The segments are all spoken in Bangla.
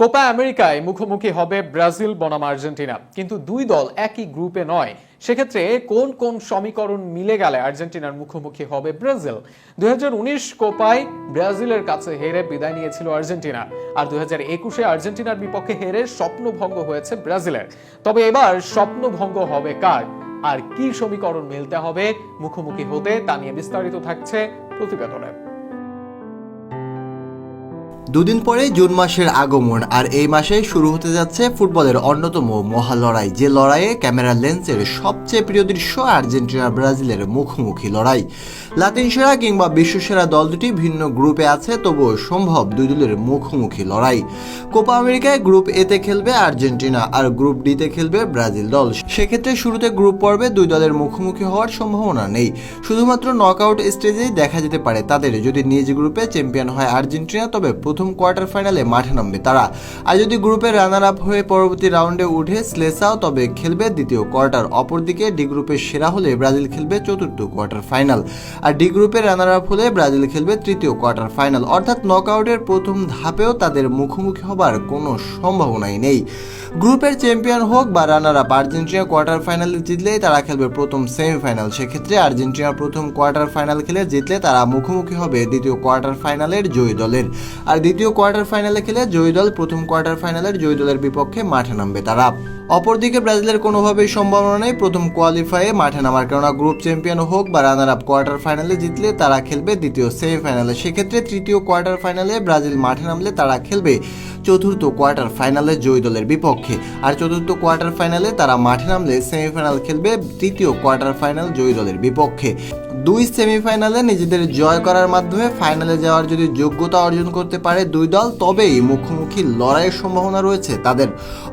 কোপা আমেরিকায় মুখোমুখি হবে ব্রাজিল বনাম আর্জেন্টিনা, কিন্তু দুই দল একই গ্রুপে নয়। সেক্ষেত্রে কোন কোন সমীকরণ মিলে গেলে আর্জেন্টিনার মুখোমুখি হবে ব্রাজিল? 2019 কোপায় ব্রাজিলের কাছে হেরে বিদায় নিয়েছিল আর্জেন্টিনা, আর 2021-এ আর্জেন্টিনার বিপক্ষে হেরে স্বপ্নভঙ্গ হয়েছে ব্রাজিলের। তবে এবার স্বপ্নভঙ্গ হবে কার, আর কি সমীকরণ মিলতে হবে মুখোমুখি হতে, তা নিয়ে বিস্তারিত থাকছে প্রতিবেদনে। দুদিন পরে জুন মাসের আগমন, আর এই মাসে শুরু হতে যাচ্ছে ফুটবলের অন্যতম মহা লড়াই, যে লড়াইয়ে ক্যামেরা লেন্সের সবচেয়ে প্রিয় দৃশ্য আর্জেন্টিনা ব্রাজিলের মুখোমুখি লড়াই। লাতিন সেরা কিংবা বিশ্বসেরা দল দুটি ভিন্ন গ্রুপে আছে, তবুও সম্ভব দুই দলের মুখোমুখি লড়াই। কোপা আমেরিকায় গ্রুপ এতে খেলবে আর্জেন্টিনা, আর গ্রুপ ডিতে খেলবে ব্রাজিল দল। সেক্ষেত্রে শুরুতে গ্রুপ পর্বে দুই দলের মুখোমুখি হওয়ার সম্ভাবনা নেই, শুধুমাত্র নকআউট স্টেজেই দেখা যেতে পারে তাদের। যদি নিজ গ্রুপে চ্যাম্পিয়ন হয় আর্জেন্টিনা, তবে প্রথম কোয়ার্টার ফাইনালে মাঠে নামবে তারা। আর যদি গ্রুপে রানার আপ হয়ে পরবর্তী রাউন্ডে উঠে স্লেসাও, তবে খেলবে দ্বিতীয় কোয়ার্টার। অপরদিকে ডি গ্রুপের সেরা হলে ব্রাজিল খেলবে চতুর্থ কোয়ার্টার ফাইনাল, আর ডি গ্রুপে রানার আপ হলে ব্রাজিল খেলবে তৃতীয় কোয়ার্টার ফাইনাল। অর্থাৎ নকআউটের প্রথম ধাপেও তাদের মুখোমুখি হবার কোনো সম্ভাবনাই নেই। গ্রুপের চ্যাম্পিয়ন হোক বা রানার আপ, আর্জেন্টিনা কোয়ার্টার ফাইনালে জিতলেই তারা খেলবে প্রথম সেমিফাইনাল। সেক্ষেত্রে আর্জেন্টিনা প্রথম কোয়ার্টার ফাইনাল খেলে জিতলে তারা মুখোমুখি হবে দ্বিতীয় কোয়ার্টার ফাইনালের জয়ী দলের, আর দ্বিতীয় কোয়ার্টার ফাইনালে খেলে জয়ী দল প্রথম কোয়ার্টার ফাইনালের জয়ী দলের বিপক্ষে মাঠে নামবে তারা। অপরদিকে ব্রাজিলের কোনোভাবেই সম্ভাবনা নেই প্রথম কোয়ালিফায়ে মাঠে নামার, কেননা গ্রুপ চ্যাম্পিয়ন হোক বা রানার আপ কোয়ার্টার ফাইনালে জিতলে তারা খেলবে দ্বিতীয় সেমিফাইনালে। সেক্ষেত্রে তৃতীয় কোয়ার্টার ফাইনালে ব্রাজিল মাঠে নামলে তারা খেলবে চতুর্থ কোয়ার্টার ফাইনালে জয়ী দলের বিপক্ষে, আর চতুর্থ কোয়ার্টার ফাইনালে তারা মাঠে নামলে সেমিফাইনাল খেলবে তৃতীয় কোয়ার্টার ফাইনাল জয়ী দলের বিপক্ষে। দুই সেমিফাইনালে নিজেদের জয় করার মাধ্যমে ফাইনালে যাওয়ার যদি যোগ্যতা অর্জন করতে পারে দুই দল, তবেই মুখোমুখি লড়াইয়ের সম্ভাবনা রয়েছে তাদের।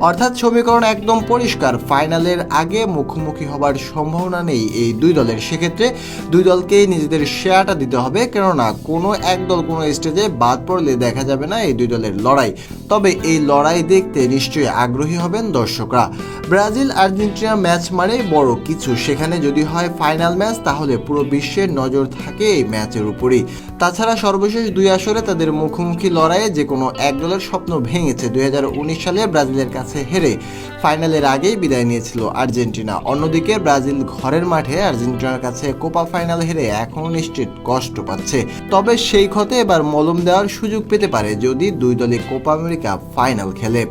অর্থাৎ সমীকরণ একদম পরিষ্কার, ফাইনালের আগে মুখোমুখি হবার সম্ভাবনা নেই এই দুই দলের। সেক্ষেত্রে দুই দলকেই নিজেদের শেয়ারটা দিতে হবে, কেননা কোনো এক দল কোনো স্টেজে বাদ পড়লে দেখা যাবে না এই দুই দলের লড়াই। তবে এই লড়াই দেখতে নিশ্চয়ই আগ্রহী হবেন দর্শকরা। ব্রাজিল আর্জেন্টিনা ম্যাচ মানেই বড় কিছু, সেখানে যদি হয় ফাইনাল ম্যাচ, তাহলে পুরো বিশ্বের নজর থাকে এই ম্যাচের উপরেই। তাছাড়া সর্বশেষ দুই আসরে তাদের মুখোমুখি লড়াইয়ে যে কোনো এক দলের স্বপ্ন ভেঙেছে। 2019 সালে ব্রাজিলের কাছে হেরে ফাইনালের আগেই বিদায় নিয়েছিল আর্জেন্টিনা। অন্যদিকে ব্রাজিল ঘরের মাঠে আর্জেন্টিনার কাছে কোপা ফাইনাল হেরে এখনও নিশ্চিত কষ্ট পাচ্ছে। তবে সেই ক্ষতে এবার মলম দেওয়ার সুযোগ পেতে পারে যদি দুই দলই কোপা আমেরিকা ফাইনাল খেলে।